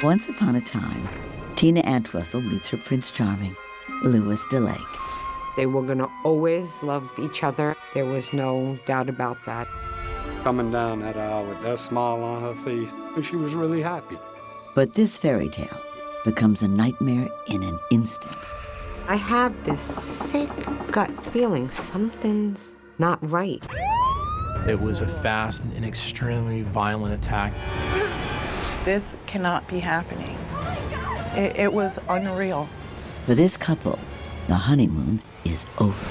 Once upon a time, Tina Entwistle meets her Prince Charming, Louis Deleon. They were going to always love each other. There was no doubt about that. Coming down that aisle with that smile on her face, she was really happy. But this fairy tale becomes a nightmare in an instant. I have this sick gut feeling something's not right. It was a fast and extremely violent attack. This cannot be happening. It was unreal. For this couple, the honeymoon is over.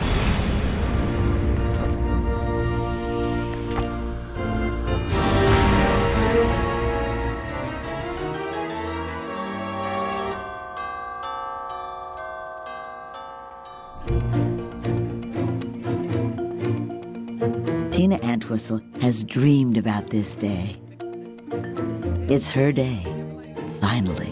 Tina Entwistle has dreamed about this day. It's her day, finally.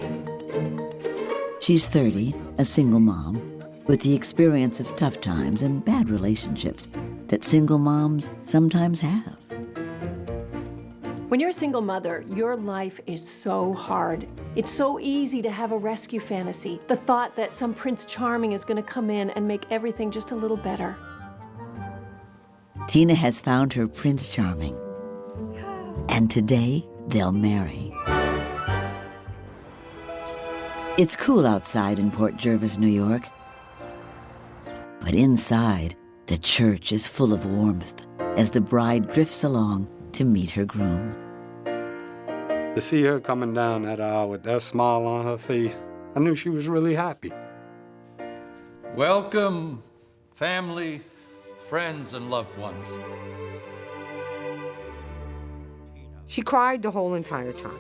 She's 30, a single mom, with the experience of tough times and bad relationships that single moms sometimes have. When you're a single mother, your life is so hard. It's so easy to have a rescue fantasy, the thought that some Prince Charming is going to come in and make everything just a little better. Tina has found her Prince Charming, and today they'll marry. It's cool outside in Port Jervis, New York. But inside, the church is full of warmth as the bride drifts along to meet her groom. To see her coming down that aisle with that smile on her face, I knew she was really happy. Welcome, family, friends, and loved ones. She cried the whole entire time.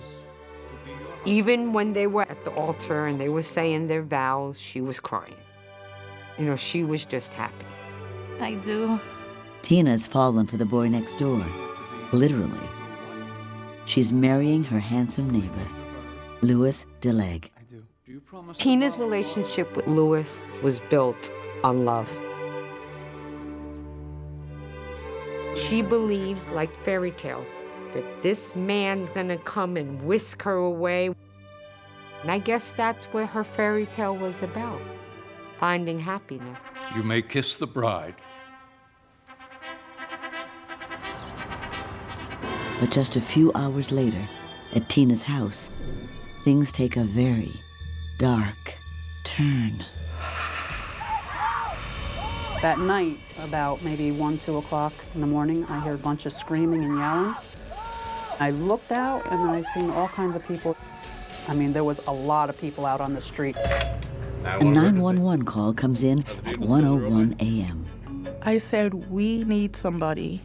Even when they were at the altar and they were saying their vows, she was crying. You know, she was just happy. I do. Tina's fallen for the boy next door, literally. She's marrying her handsome neighbor, Louis Deleon. Tina's relationship with Louis was built on love. She believed, like fairy tales, that this man's gonna come and whisk her away. And I guess that's what her fairy tale was about, finding happiness. You may kiss the bride. But just a few hours later, at Tina's house, things take a very dark turn. That night, about maybe 1, 2 o'clock in the morning, I heard a bunch of screaming and yelling. I looked out and I seen all kinds of people. I mean, there was a lot of people out on the street. A 911 call comes in at 1:01 a.m. I said, we need somebody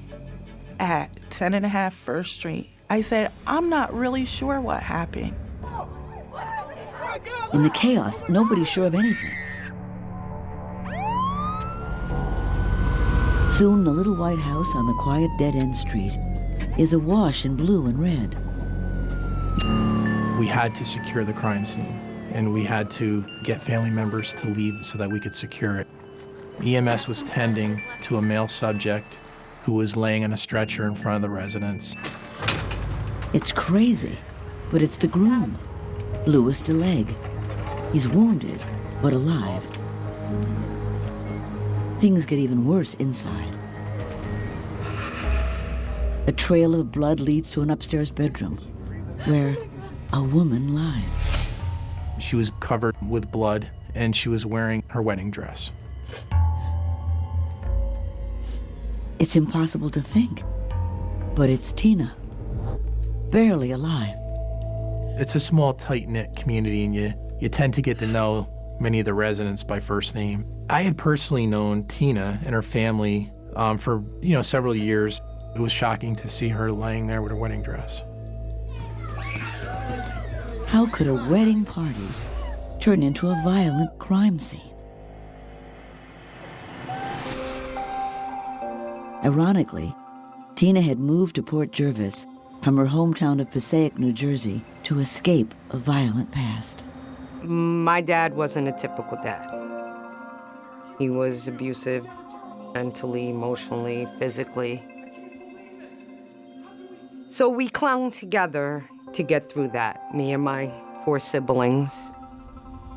at 10.5 First Street. I said, I'm not really sure what happened. In the chaos, nobody's sure of anything. Soon, the little white house on the quiet dead-end street is awash in blue and red. We had to secure the crime scene, and we had to get family members to leave so that we could secure it. EMS was tending to a male subject who was laying on a stretcher in front of the residence. It's crazy, but it's the groom, Louis Deleon. He's wounded, but alive. Things get even worse inside. A trail of blood leads to an upstairs bedroom where a woman lies. She was covered with blood, and she was wearing her wedding dress. It's impossible to think, but it's Tina, barely alive. It's a small, tight-knit community, and you tend to get to know many of the residents by first name. I had personally known Tina and her family for several years. It was shocking to see her laying there with her wedding dress. How could a wedding party turn into a violent crime scene? Ironically, Tina had moved to Port Jervis from her hometown of Passaic, New Jersey, to escape a violent past. My dad wasn't a typical dad. He was abusive, mentally, emotionally, physically. So we clung together to get through that, me and my 4 siblings.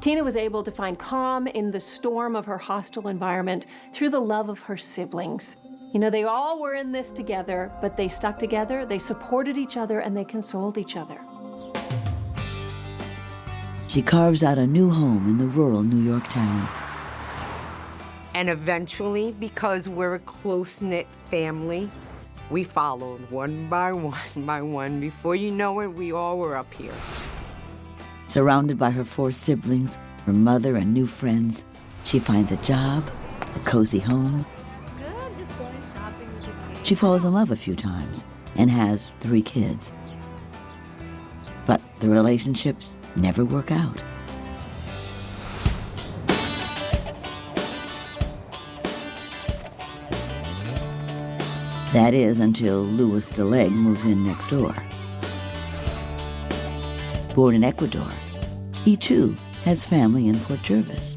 Tina was able to find calm in the storm of her hostile environment through the love of her siblings. You know, they all were in this together, but they stuck together, they supported each other, and they consoled each other. She carves out a new home in the rural New York town. And eventually, because we're a close-knit family, we followed one by one. Before you know it, we all were up here. Surrounded by her 4 siblings, her mother, and new friends, she finds a job, a cozy home. She falls in love a few times and has 3 kids. But the relationships never work out. That is until Louis Deleon moves in next door. Born in Ecuador, he too has family in Port Jervis.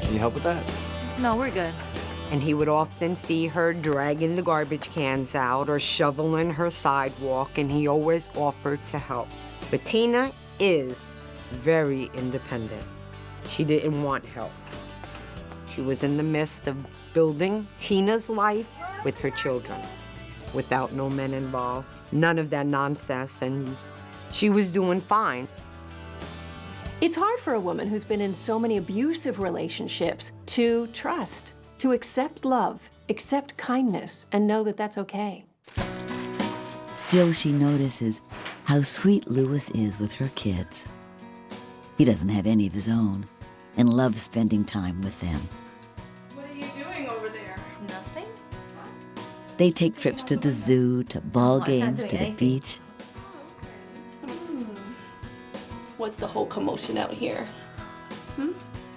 Can you help with that? No, we're good. And he would often see her dragging the garbage cans out or shoveling her sidewalk, and he always offered to help. But Tina is very independent. She didn't want help. She was in the midst of building Tina's life with her children, without no men involved, none of that nonsense, and she was doing fine. It's hard for a woman who's been in so many abusive relationships to trust, to accept love, accept kindness, and know that that's okay. Still, she notices how sweet Louis is with her kids. He doesn't have any of his own and loves spending time with them. What are you doing over there? Nothing. They take trips to the zoo, to ball games, to the beach. What's the whole commotion out here?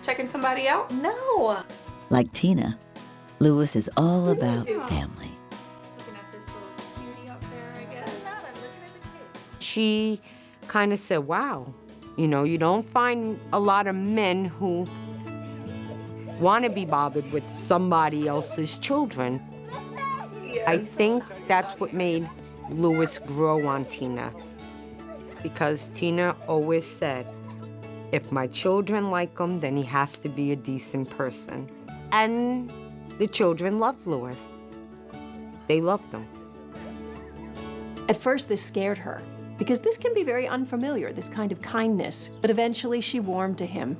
Checking somebody out? No. Like Tina, Louis is all about family. Looking at this little cutie up there, I guess. She kind of said, wow, you know, you don't find a lot of men who want to be bothered with somebody else's children. I think that's what made Louis grow on Tina. Because Tina always said, if my children like him, then he has to be a decent person. And the children loved Louis. They loved him. At first, this scared her, because this can be very unfamiliar, this kind of kindness. But eventually, she warmed to him.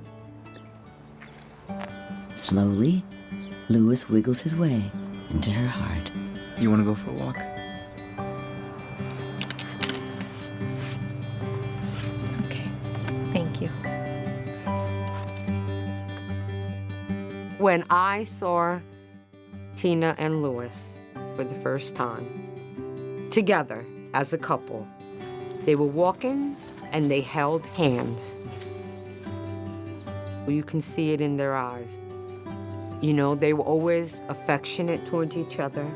Slowly, Louis wiggles his way into her heart. You want to go for a walk? Okay. Thank you. When I saw Tina and Louis for the first time, together as a couple, they were walking and they held hands. You can see it in their eyes. You know, they were always affectionate towards each other.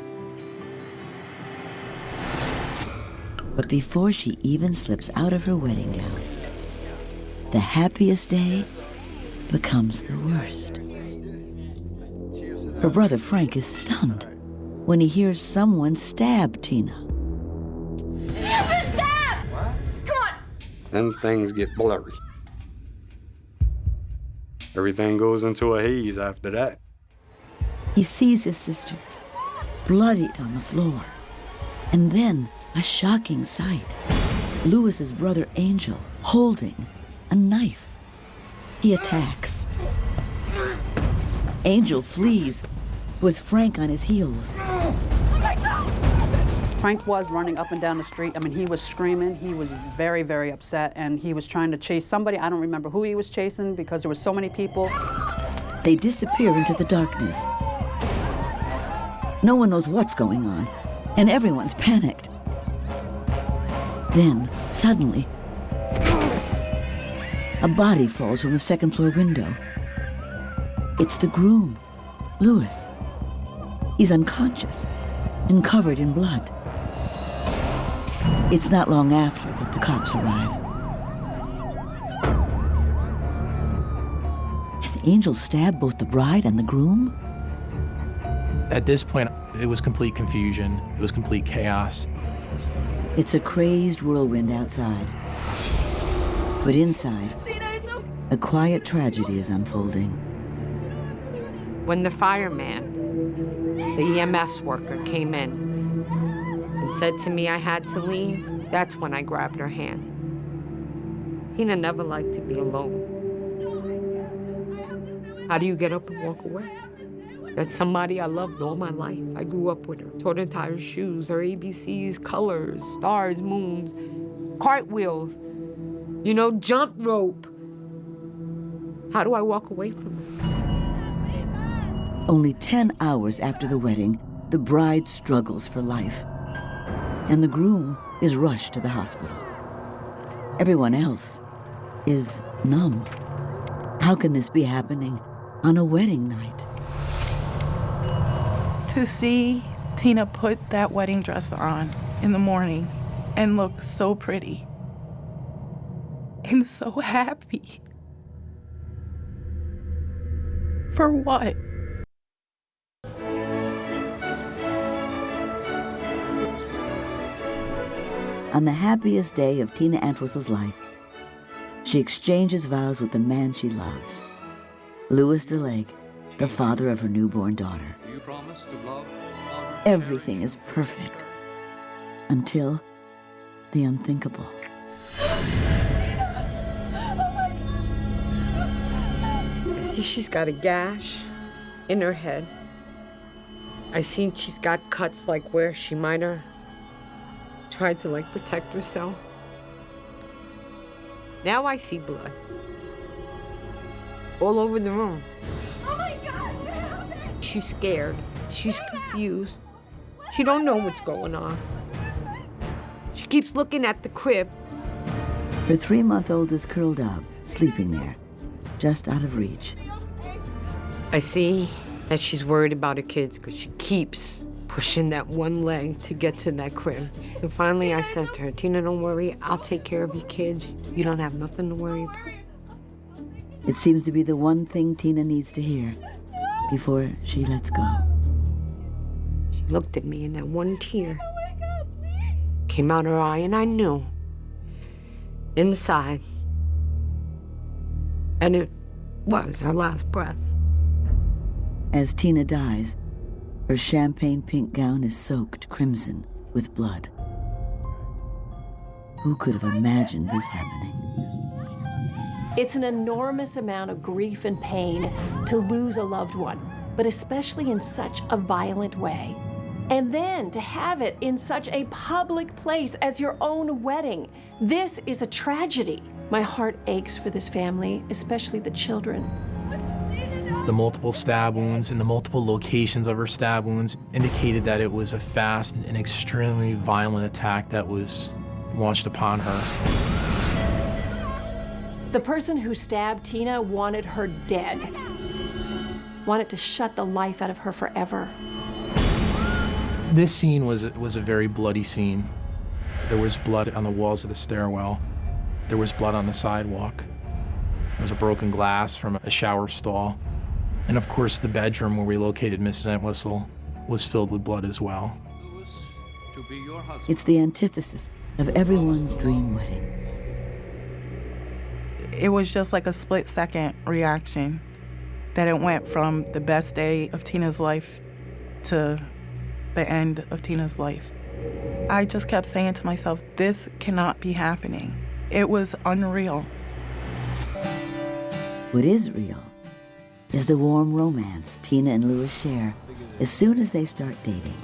But before she even slips out of her wedding gown, the happiest day becomes the worst. Her brother Frank is stunned when he hears someone stab Tina. Then things get blurry. Everything goes into a haze after that. He sees his sister, bloodied on the floor, and then a shocking sight. Louis's brother Angel holding a knife. He attacks. Angel flees with Frank on his heels. Frank was running up and down the street. I mean, he was screaming. He was very, very upset, and he was trying to chase somebody. I don't remember who he was chasing because there were so many people. They disappear into the darkness. No one knows what's going on, and everyone's panicked. Then, suddenly, a body falls from a second-floor window. It's the groom, Louis. He's unconscious and covered in blood. It's not long after that the cops arrive. Has Angel stabbed both the bride and the groom? At this point, it was complete confusion. It was complete chaos. It's a crazed whirlwind outside. But inside, a quiet tragedy is unfolding. When the fireman, the EMS worker, came in and said to me I had to leave, that's when I grabbed her hand. Tina never liked to be alone. How do you get up and walk away? That's somebody I loved all my life. I grew up with her. Taught her to tie her shoes, her ABCs, colors, stars, moons, cartwheels, jump rope. How do I walk away from her? Only 10 hours after the wedding, the bride struggles for life. And the groom is rushed to the hospital. Everyone else is numb. How can this be happening on a wedding night? To see Tina put that wedding dress on in the morning and look so pretty and so happy. For what? On the happiest day of Tina Entwistle's life, she exchanges vows with the man she loves, Louis Deleon, the father of her newborn daughter. Do you promise to love, honor, Everything is perfect until the unthinkable. I see she's got a gash in her head. I see she's got cuts like where she might have tried to protect herself. Now I see blood all over the room. Oh my God, what happened? She's scared. She's confused. She don't know what's going on. She keeps looking at the crib. Her 3-month-old is curled up, sleeping there, just out of reach. I see that she's worried about her kids because she keeps pushing that one leg to get to that crib. So finally I said to her, Tina, don't worry, I'll take care of your kids. You don't have nothing to worry about. It seems to be the one thing Tina needs to hear before she lets go. She looked at me and that one tear came out her eye, and I knew inside, and it was her last breath. As Tina dies, her champagne pink gown is soaked crimson with blood. Who could have imagined this happening? It's an enormous amount of grief and pain to lose a loved one, but especially in such a violent way. And then to have it in such a public place as your own wedding. This is a tragedy. My heart aches for this family, especially the children. The multiple stab wounds and the multiple locations of her stab wounds indicated that it was a fast and extremely violent attack that was launched upon her. The person who stabbed Tina wanted her dead. Wanted to shut the life out of her forever. This scene was a very bloody scene. There was blood on the walls of the stairwell. There was blood on the sidewalk. There was a broken glass from a shower stall. And of course, the bedroom where we located Mrs. Entwistle was filled with blood as well. to be your husband? It's the antithesis of everyone's dream wedding. It was just like a split-second reaction that it went from the best day of Tina's life to the end of Tina's life. I just kept saying to myself, this cannot be happening. It was unreal. What is real is the warm romance Tina and Louis share as soon as they start dating.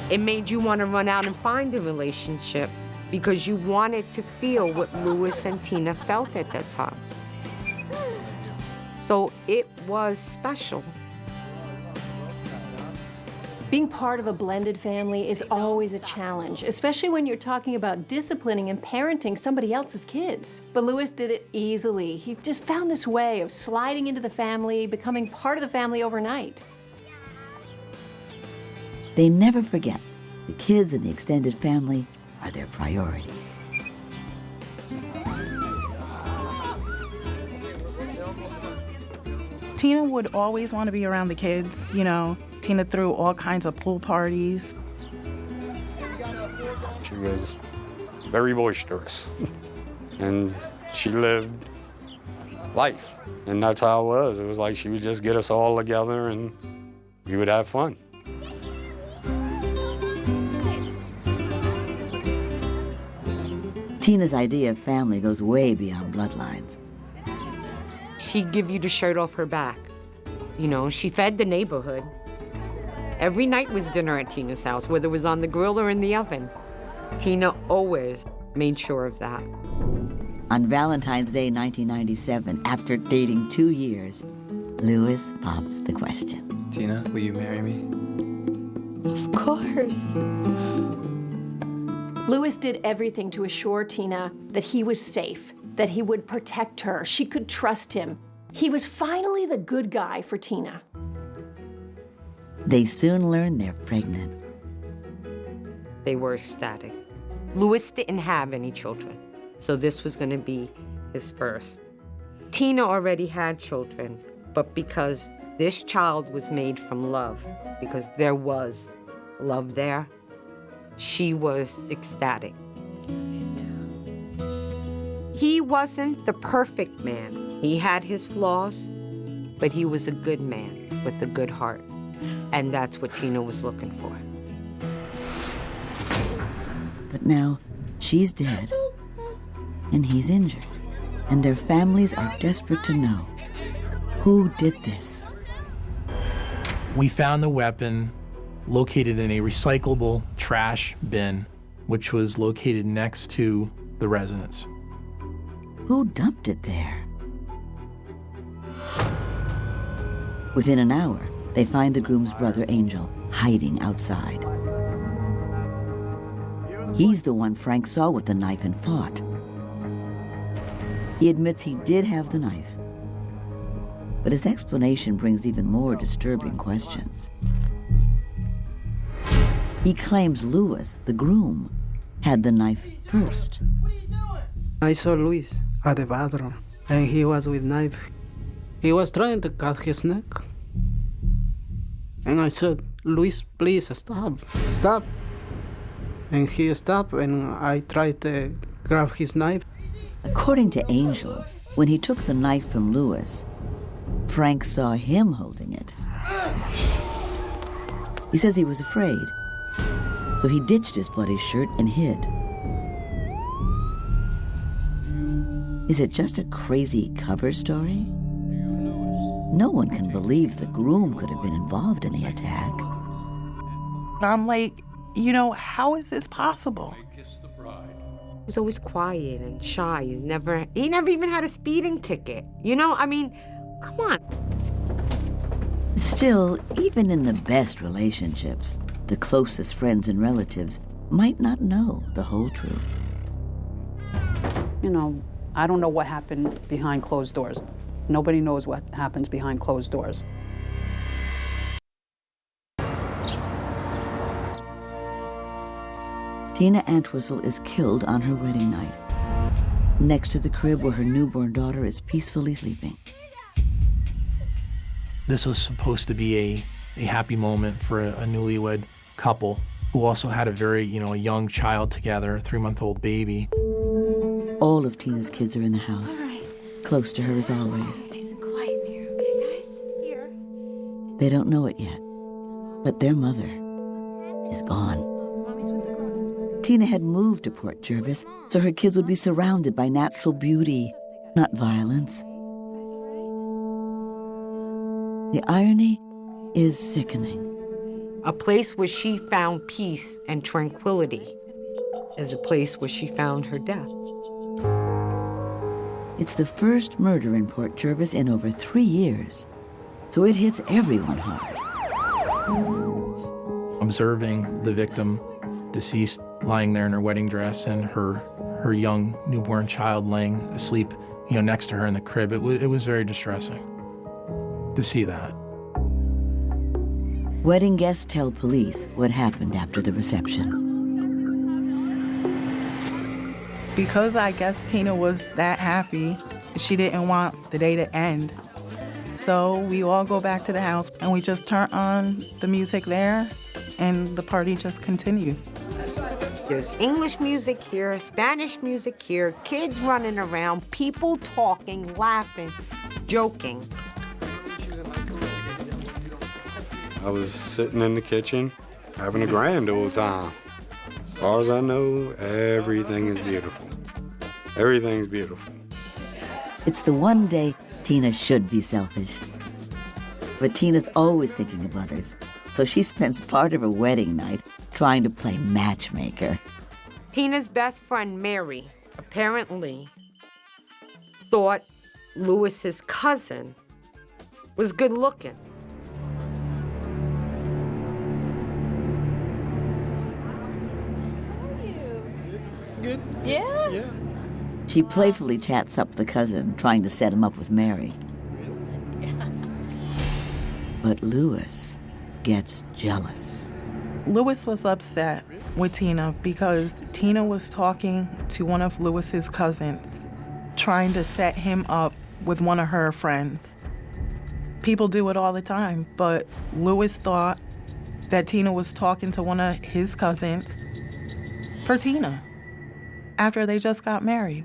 It made you want to run out and find a relationship because you wanted to feel what Louis and Tina felt at that time. So it was special. Being part of a blended family is always a challenge, especially when you're talking about disciplining and parenting somebody else's kids. But Louis did it easily. He just found this way of sliding into the family, becoming part of the family overnight. They never forget the kids and the extended family are their priority. Tina would always want to be around the kids, you know. Tina threw all kinds of pool parties. She was very boisterous. And she lived life. And that's how it was. It was like she would just get us all together and we would have fun. Tina's idea of family goes way beyond bloodlines. She'd give you the shirt off her back. You know, she fed the neighborhood. Every night was dinner at Tina's house, whether it was on the grill or in the oven. Tina always made sure of that. On Valentine's Day 1997, after dating 2 years, Louis pops the question. Tina, will you marry me? Of course. Louis did everything to assure Tina that he was safe, that he would protect her, she could trust him. He was finally the good guy for Tina. They soon learn they're pregnant. They were ecstatic. Louis didn't have any children, so this was going to be his first. Tina already had children, but because this child was made from love, because there was love there, she was ecstatic. He wasn't the perfect man. He had his flaws, but he was a good man with a good heart. And that's what Tina was looking for. But now, she's dead, and he's injured, and their families are desperate to know who did this. We found the weapon located in a recyclable trash bin, which was located next to the residence. Who dumped it there? Within an hour, they find the groom's brother, Angel, hiding outside. He's the one Frank saw with the knife and fought. He admits he did have the knife, but his explanation brings even more disturbing questions. He claims Louis, the groom, had the knife first. I saw Luis at the bathroom, and he was with knife. He was trying to cut his neck. And I said, Luis, please stop, stop. And he stopped, and I tried to grab his knife. According to Angel, when he took the knife from Louis, Frank saw him holding it. He says he was afraid, so he ditched his bloody shirt and hid. Is it just a crazy cover story? No one can believe the groom could have been involved in the attack. I'm like, how is this possible? He was always quiet and shy. He never even had a speeding ticket. Come on. Still, even in the best relationships, the closest friends and relatives might not know the whole truth. I don't know what happened behind closed doors. Nobody knows what happens behind closed doors. Tina Entwistle is killed on her wedding night, next to the crib where her newborn daughter is peacefully sleeping. This was supposed to be a happy moment for a newlywed couple who also had a very, a young child together, a 3-month-old baby. All of Tina's kids are in the house, close to her as always. Nice and quiet in here, okay, guys? Here. They don't know it yet, but their mother is gone. Mommy's with the grown-ups, okay? Tina had moved to Port Jervis so her kids would be surrounded by natural beauty, not violence. The irony is sickening. A place where she found peace and tranquility is a place where she found her death. It's the first murder in Port Jervis in over 3 years, so it hits everyone hard. Observing the victim, deceased, lying there in her wedding dress and her young newborn child laying asleep, next to her in the crib, it was very distressing to see that. Wedding guests tell police what happened after the reception. Because I guess Tina was that happy, she didn't want the day to end. So we all go back to the house and we just turn on the music there and the party just continued. There's English music here, Spanish music here, kids running around, people talking, laughing, joking. I was sitting in the kitchen having a grand old time. As far as I know, everything is beautiful. Everything's beautiful. It's the one day Tina should be selfish. But Tina's always thinking of others, so she spends part of her wedding night trying to play matchmaker. Tina's best friend, Mary, apparently thought Lewis's cousin was good looking. Good. Yeah? Yeah. She playfully chats up the cousin, trying to set him up with Mary. Yeah. But Lewis gets jealous. Lewis was upset with Tina because Tina was talking to one of Lewis's cousins, trying to set him up with one of her friends. People do it all the time, but Lewis thought that Tina was talking to one of his cousins for Tina after they just got married.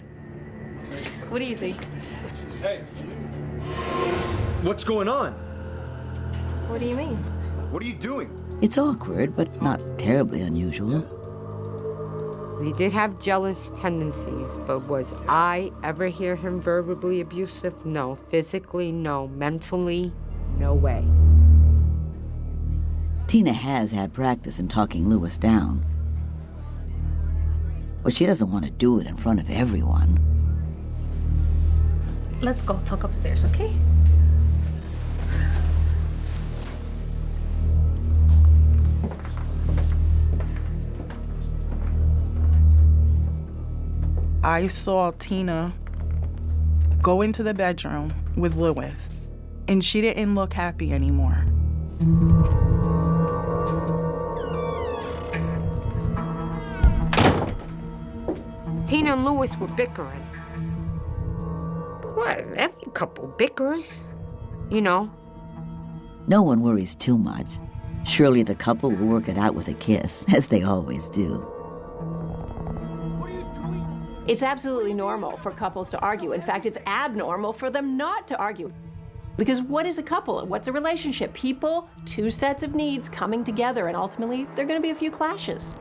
What do you think? Hey. What's going on? What do you mean? What are you doing? It's awkward, but not terribly unusual. He did have jealous tendencies, but was I ever hear him verbally abusive? No. Physically, no. Mentally, no way. Tina has had practice in talking Lewis down. But she doesn't want to do it in front of everyone. Let's go talk upstairs, okay? I saw Tina go into the bedroom with Lewis, and she didn't look happy anymore. Tina and Lewis were bickering. But what? Every couple bickers, you know. No one worries too much. Surely the couple will work it out with a kiss, as they always do. It's absolutely normal for couples to argue. In fact, it's abnormal for them not to argue. Because what is a couple and what's a relationship? People, two sets of needs coming together, and ultimately, there are going to be a few clashes.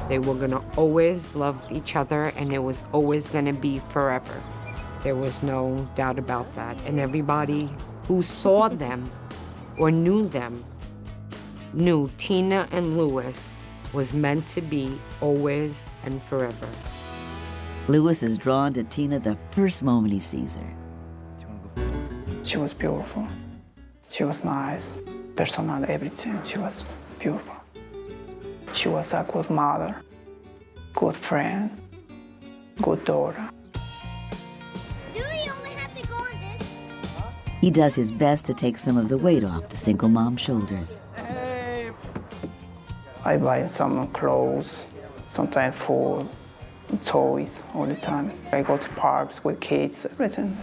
They were gonna always love each other, and it was always gonna be forever. There was no doubt about that. And everybody who saw them or knew them knew Tina and Lewis was meant to be always and forever. Lewis is drawn to Tina the first moment he sees her. She was beautiful. She was nice. Personal, everything. She was beautiful. She was a good mother, good friend, good daughter. Do we only have to go on this? He does his best to take some of the weight off the single mom's shoulders. I buy some clothes, sometimes food, toys all the time. I go to parks with kids, everything.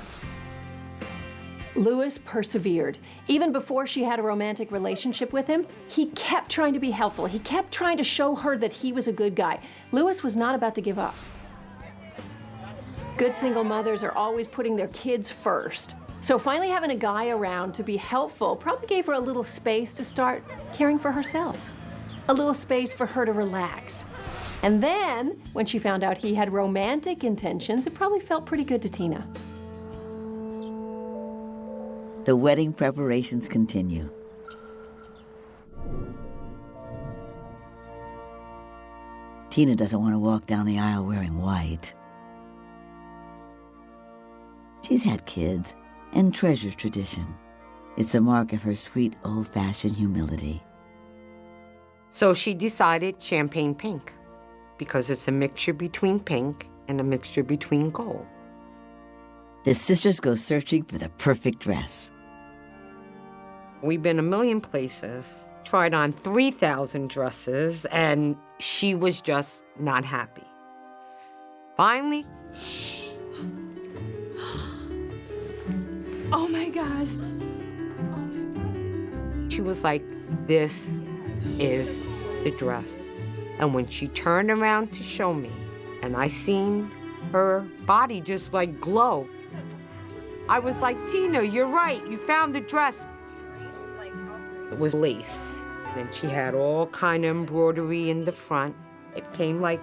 Lewis persevered. Even before she had a romantic relationship with him, he kept trying to be helpful. He kept trying to show her that he was a good guy. Lewis was not about to give up. Good single mothers are always putting their kids first. So finally having a guy around to be helpful probably gave her a little space to start caring for herself. A little space for her to relax. And then, when she found out he had romantic intentions, it probably felt pretty good to Tina. The wedding preparations continue. Tina doesn't want to walk down the aisle wearing white. She's had kids and treasures tradition. It's a mark of her sweet, old-fashioned humility. So she decided champagne pink, because it's a mixture between pink and a mixture between gold. The sisters go searching for the perfect dress. We've been a million places, tried on 3,000 dresses, and she was just not happy. Finally, Oh my gosh. she was like, this is the dress. And when she turned around to show me, and I seen her body just like glow, I was like, Tina, you're right, you found the dress. It was lace. And she had all kind of embroidery in the front. It came like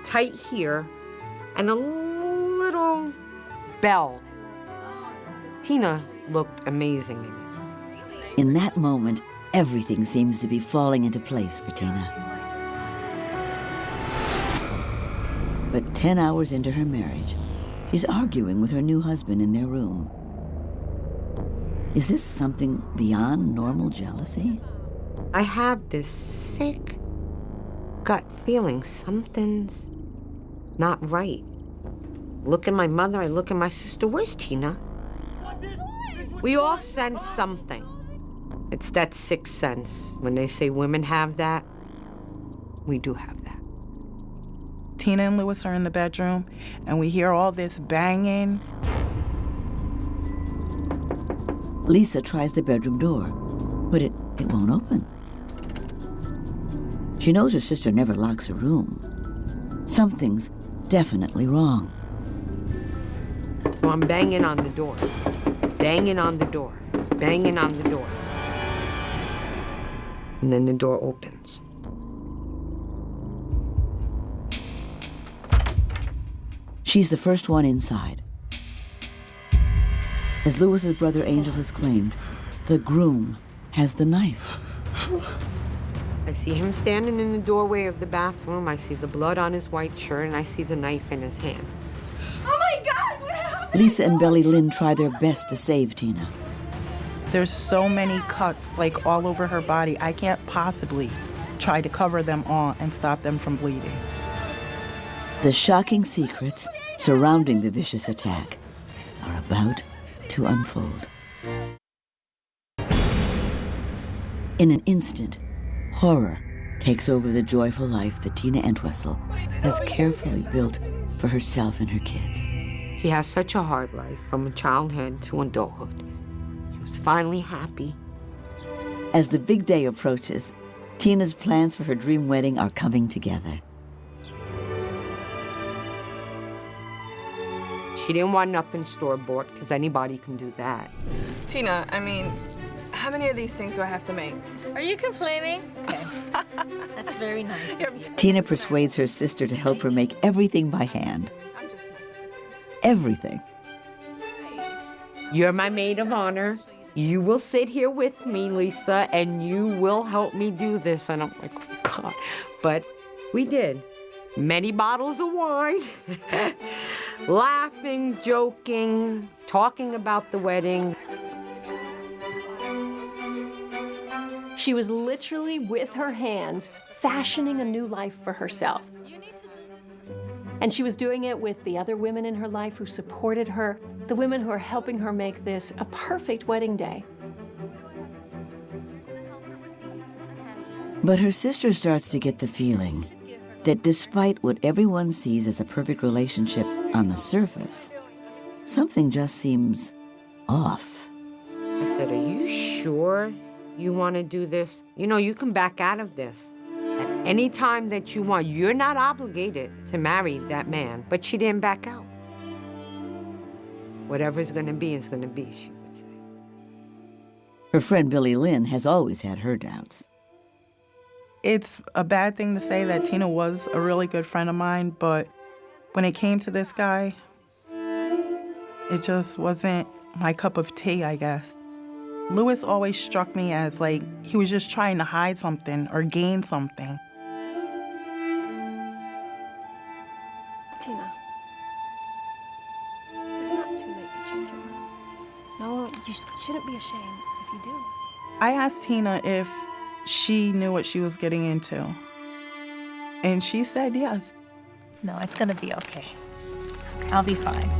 tight here, and a little bell. Tina looked amazing in it. In that moment, everything seems to be falling into place for Tina. But 10 hours into her marriage, she's arguing with her new husband in their room. Is this something beyond normal jealousy? I have this sick gut feeling something's not right. Look at my mother, I look at my sister. Where's Tina? We all sense something. It's that sixth sense. When they say women have that, we do have that. Tina and Louis are in the bedroom, and we hear all this banging. Lisa tries the bedroom door, but it won't open. She knows her sister never locks her room. Something's definitely wrong. So I'm banging on the door, banging on the door, banging on the door. And then the door opens. She's the first one inside. As Louis's brother Angel has claimed, the groom has the knife. I see him standing in the doorway of the bathroom. I see the blood on his white shirt, and I see the knife in his hand. Oh my God, what happened? Lisa and Belly Lynn try their best to save Tina. There's so many cuts, like all over her body. I can't possibly try to cover them all and stop them from bleeding. The shocking secrets surrounding the vicious attack are about to unfold. In an instant, horror takes over the joyful life that Tina Entwistle has carefully built for herself and her kids. She has such a hard life, from childhood to adulthood. She was finally happy. As the big day approaches, Tina's plans for her dream wedding are coming together. She didn't want nothing store-bought, because anybody can do that. Tina, I mean, how many of these things do I have to make? Are you complaining? Okay. That's very nice of you. Tina persuades her sister to help her make everything by hand. Everything. You're my maid of honor. You will sit here with me, Lisa, and you will help me do this. And I'm like, oh, God. But we did. Many bottles of wine. Laughing, joking, talking about the wedding. She was literally, with her hands, fashioning a new life for herself. And she was doing it with the other women in her life who supported her, the women who are helping her make this a perfect wedding day. But her sister starts to get the feeling that despite what everyone sees as a perfect relationship on the surface, something just seems off. I said, are you sure you want to do this? You know, you can back out of this at any time that you want. You're not obligated to marry that man. But she didn't back out. Whatever's going to be is going to be, she would say. Her friend Billie Lynn has always had her doubts. It's a bad thing to say that Tina was a really good friend of mine, but when it came to this guy, it just wasn't my cup of tea, I guess. Louis always struck me as like he was just trying to hide something or gain something. Tina, it's not too late to change your mind. No, you shouldn't be ashamed if you do. I asked Tina if she knew what she was getting into, and she said yes. No, it's gonna be okay. I'll be fine.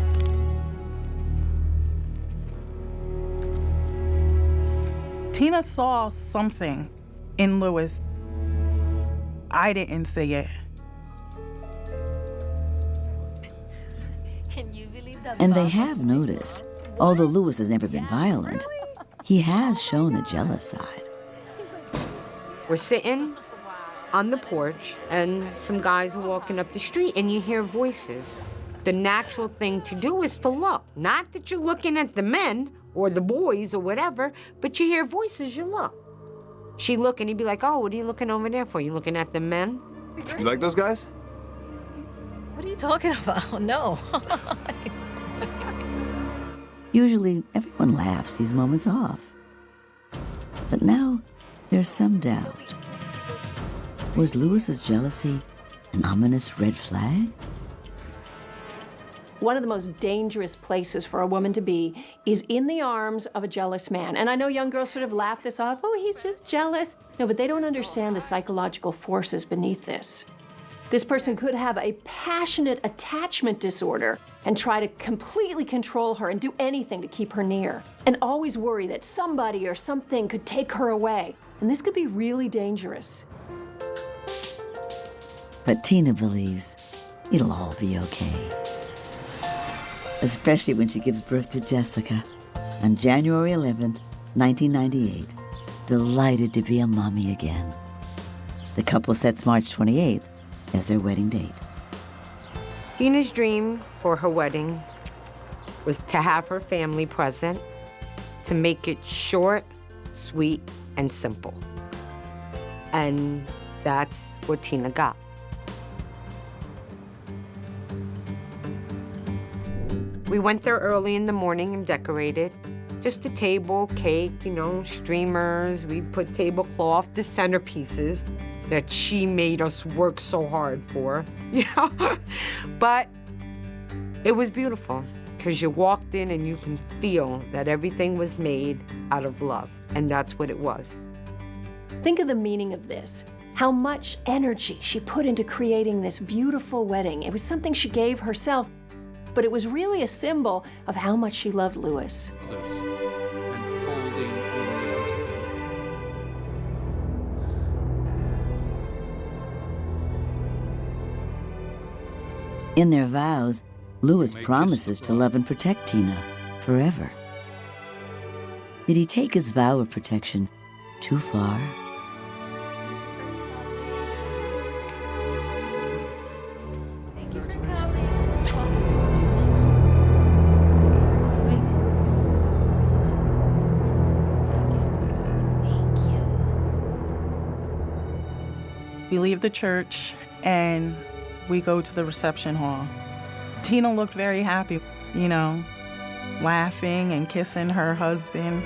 Tina saw something in Louis. I didn't see it. Can you believe that? And they have noticed, although Louis has never been violent, he has shown a jealous side. We're sitting on the porch, and some guys are walking up the street, and you hear voices. The natural thing to do is to look. Not that you're looking at the men or the boys or whatever, but you hear voices, you look. She'd look, and he'd be like, oh, what are you looking over there for? You looking at the men? You like those guys? What are you talking about? No. Usually, everyone laughs these moments off. But now, there's some doubt. Was Lewis's jealousy an ominous red flag? One of the most dangerous places for a woman to be is in the arms of a jealous man. And I know young girls sort of laugh this off, oh, he's just jealous. No, but they don't understand the psychological forces beneath this. This person could have a passionate attachment disorder and try to completely control her and do anything to keep her near, and always worry that somebody or something could take her away. And this could be really dangerous. But Tina believes it'll all be okay. Especially when she gives birth to Jessica on January 11th, 1998, delighted to be a mommy again. The couple sets March 28th as their wedding date. Tina's dream for her wedding was to have her family present, to make it short, sweet, and simple. And that's what Tina got. We went there early in the morning and decorated. Just a table, cake, streamers. We put tablecloth, the centerpieces that she made us work so hard for, But it was beautiful because you walked in and you can feel that everything was made out of love, and that's what it was. Think of the meaning of this. How much energy she put into creating this beautiful wedding. It was something she gave herself, but it was really a symbol of how much she loved Lewis. In their vows, Lewis promises to love and protect Tina forever. Did he take his vow of protection too far? Thank you for coming. We leave the church and we go to the reception hall. Tina looked very happy, laughing and kissing her husband,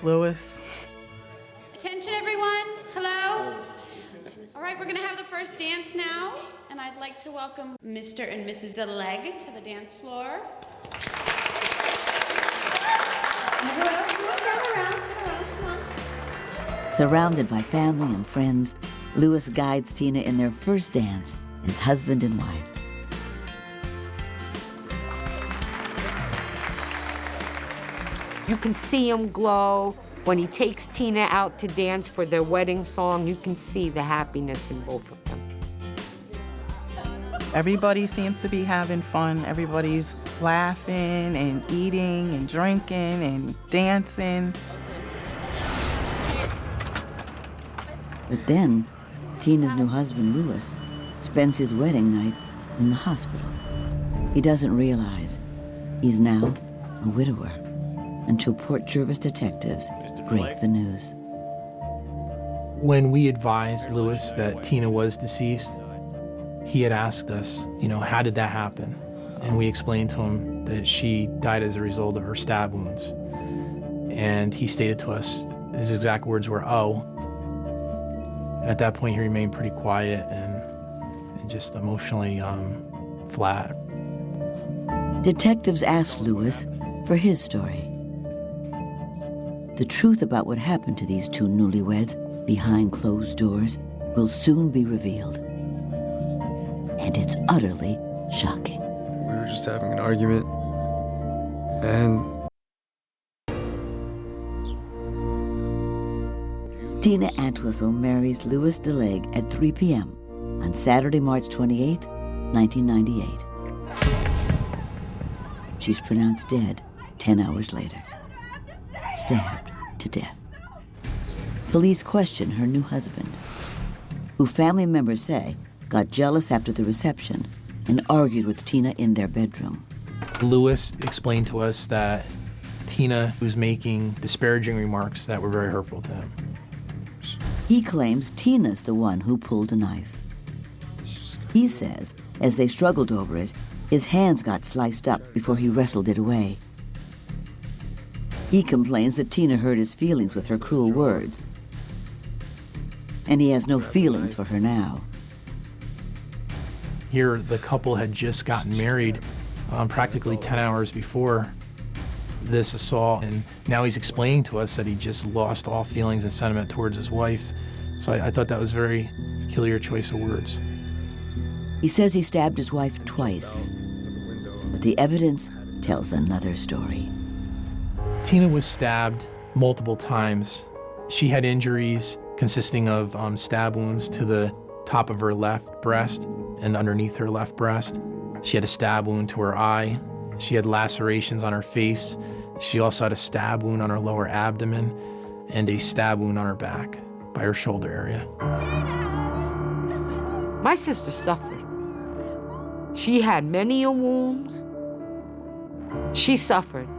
Lewis. Attention, everyone. Hello. All right, we're going to have the first dance now, and I'd like to welcome Mr. and Mrs. DeLeg to the dance floor. Surrounded by family and friends, Lewis guides Tina in their first dance as husband and wife. You can see him glow. When he takes Tina out to dance for their wedding song, you can see the happiness in both of them. Everybody seems to be having fun. Everybody's laughing and eating and drinking and dancing. But then, Tina's new husband, Lewis, spends his wedding night in the hospital. He doesn't realize he's now a widower until Port Jervis detectives break the news. When we advised Lewis that Tina was deceased, he had asked us, how did that happen? And we explained to him that she died as a result of her stab wounds. And he stated to us, his exact words were, oh. And at that point, he remained pretty quiet and just emotionally flat. Detectives asked Lewis for his story. The truth about what happened to these two newlyweds behind closed doors will soon be revealed. And it's utterly shocking. We were just having an argument, and Tina Entwistle marries Louis DeLeg at 3 p.m. on Saturday, March 28, 1998. She's pronounced dead 10 hours later, stabbed to death. Police question her new husband, who family members say got jealous after the reception and argued with Tina in their bedroom. Lewis explained to us that Tina was making disparaging remarks that were very hurtful to him. He claims Tina's the one who pulled a knife. He says, as they struggled over it, his hands got sliced up before he wrestled it away. He complains that Tina hurt his feelings with her cruel words, and he has no feelings for her now. Here, the couple had just gotten married practically 10 hours before this assault, and now he's explaining to us that he just lost all feelings and sentiment towards his wife. So I thought that was a very peculiar choice of words. He says he stabbed his wife twice, but the evidence tells another story. Tina was stabbed multiple times. She had injuries consisting of stab wounds to the top of her left breast and underneath her left breast. She had a stab wound to her eye. She had lacerations on her face. She also had a stab wound on her lower abdomen and a stab wound on her back by her shoulder area. My sister suffered. She had many wounds. She suffered.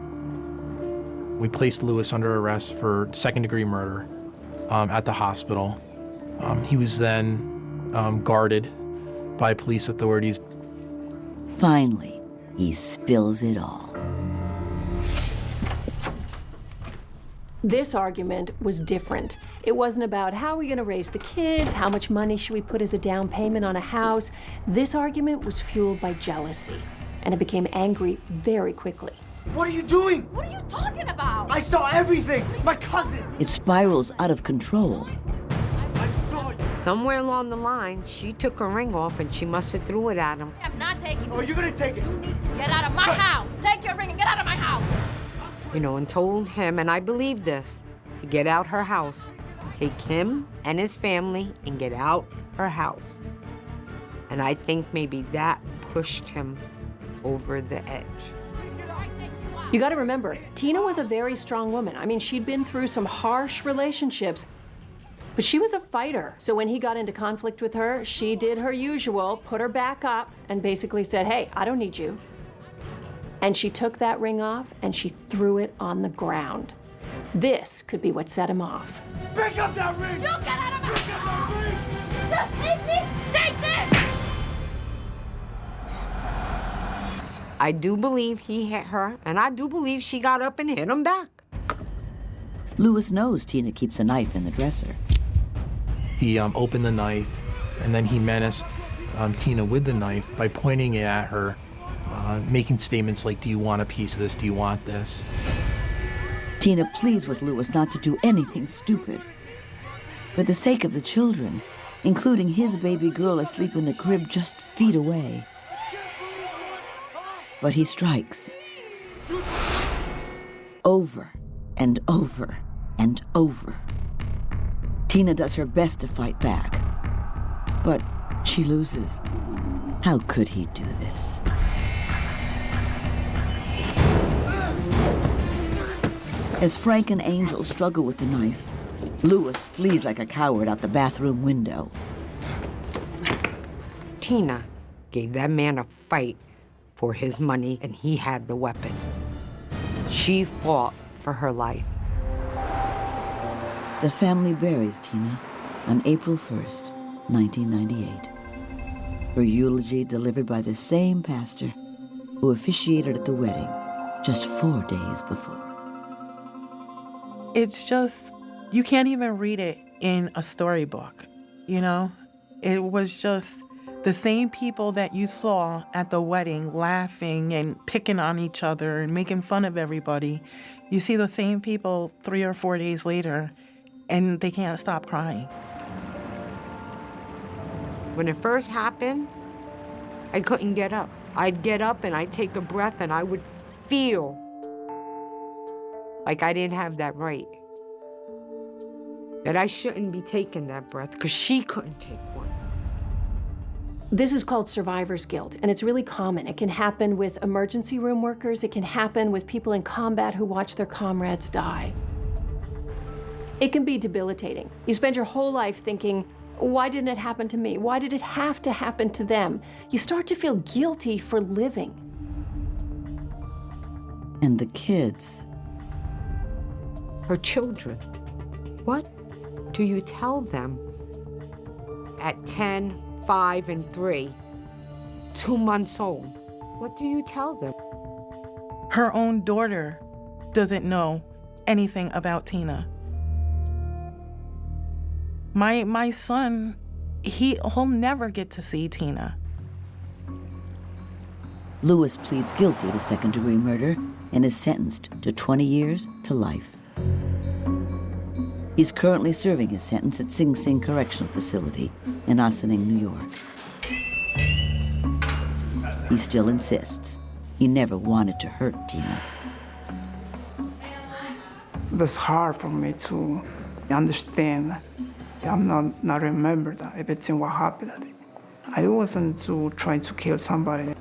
We placed Lewis under arrest for second-degree murder at the hospital. He was then guarded by police authorities. Finally, he spills it all. This argument was different. It wasn't about how are we going to raise the kids, how much money should we put as a down payment on a house. This argument was fueled by jealousy, and it became angry very quickly. What are you doing? What are you talking about? I saw everything! My cousin! It spirals out of control. Somewhere along the line, she took her ring off and she must have threw it at him. I'm not taking it. Oh, you're gonna take it. You need to get out of my house. Take your ring and get out of my house. You know, and told him, and I believe this, to get out her house. Take him and his family and get out her house. And I think maybe that pushed him over the edge. You got to remember, Tina was a very strong woman. I mean, she'd been through some harsh relationships, but she was a fighter. So when he got into conflict with her, she did her usual, put her back up, and basically said, hey, I don't need you. And she took that ring off and she threw it on the ground. This could be what set him off. Pick up that ring! You get out of my house! Just take me! Take this! I do believe he hit her, and I do believe she got up and hit him back. Lewis knows Tina keeps a knife in the dresser. He opened the knife, and then he menaced Tina with the knife by pointing it at her, making statements like, do you want a piece of this? Do you want this? Tina pleads with Lewis not to do anything stupid. For the sake of the children, including his baby girl asleep in the crib just feet away. But he strikes. Over and over and over. Tina does her best to fight back, but she loses. How could he do this? As Frank and Angel struggle with the knife, Lewis flees like a coward out the bathroom window. Tina gave that man a fight for his money, and he had the weapon. She fought for her life. The family buries Tina on April 1st, 1998. Her eulogy delivered by the same pastor who officiated at the wedding just 4 days before. It's just, you can't even read it in a storybook, you know? It was just the same people that you saw at the wedding laughing and picking on each other and making fun of everybody. You see the same people 3 or 4 days later, and they can't stop crying. When it first happened, I couldn't get up. I'd get up and I'd take a breath and I would feel like I didn't have that right. That I shouldn't be taking that breath because she couldn't take one. This is called survivor's guilt, and it's really common. It can happen with emergency room workers. It can happen with people in combat who watch their comrades die. It can be debilitating. You spend your whole life thinking, why didn't it happen to me? Why did it have to happen to them? You start to feel guilty for living. And the kids. Her children. What do you tell them at 10, 5, and 3, 2 months old? What do you tell them? Her own daughter doesn't know anything about Tina. My son, he'll never get to see Tina. Lewis pleads guilty to second-degree murder and is sentenced to 20 years to life. He's currently serving his sentence at Sing Sing Correctional Facility in Ossining, New York. He still insists he never wanted to hurt Tina. It's hard for me to understand. I'm not remember that everything what happened. I wasn't trying to kill somebody.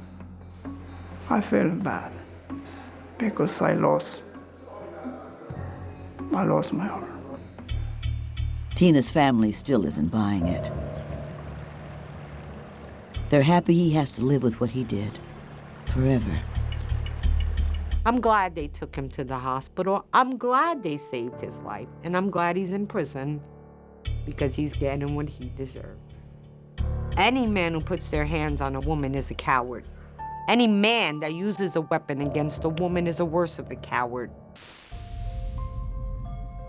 I feel bad because I lost my heart. Tina's family still isn't buying it. They're happy he has to live with what he did forever. I'm glad they took him to the hospital. I'm glad they saved his life. And I'm glad he's in prison because he's getting what he deserves. Any man who puts their hands on a woman is a coward. Any man that uses a weapon against a woman is a worse of a coward.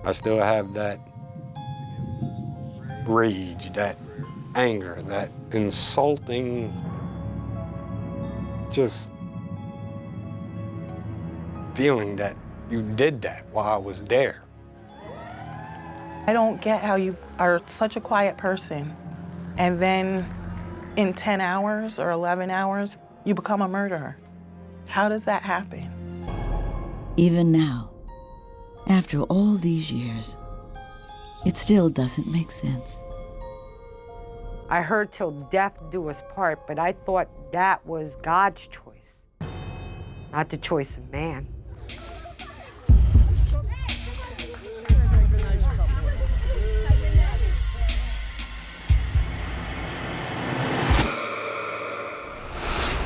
I still have that rage, that anger, that insulting, just feeling that you did that while I was there. I don't get how you are such a quiet person, and then in 10 hours or 11 hours, you become a murderer. How does that happen? Even now, after all these years, it still doesn't make sense. I heard till death do us part, but I thought that was God's choice, not the choice of man.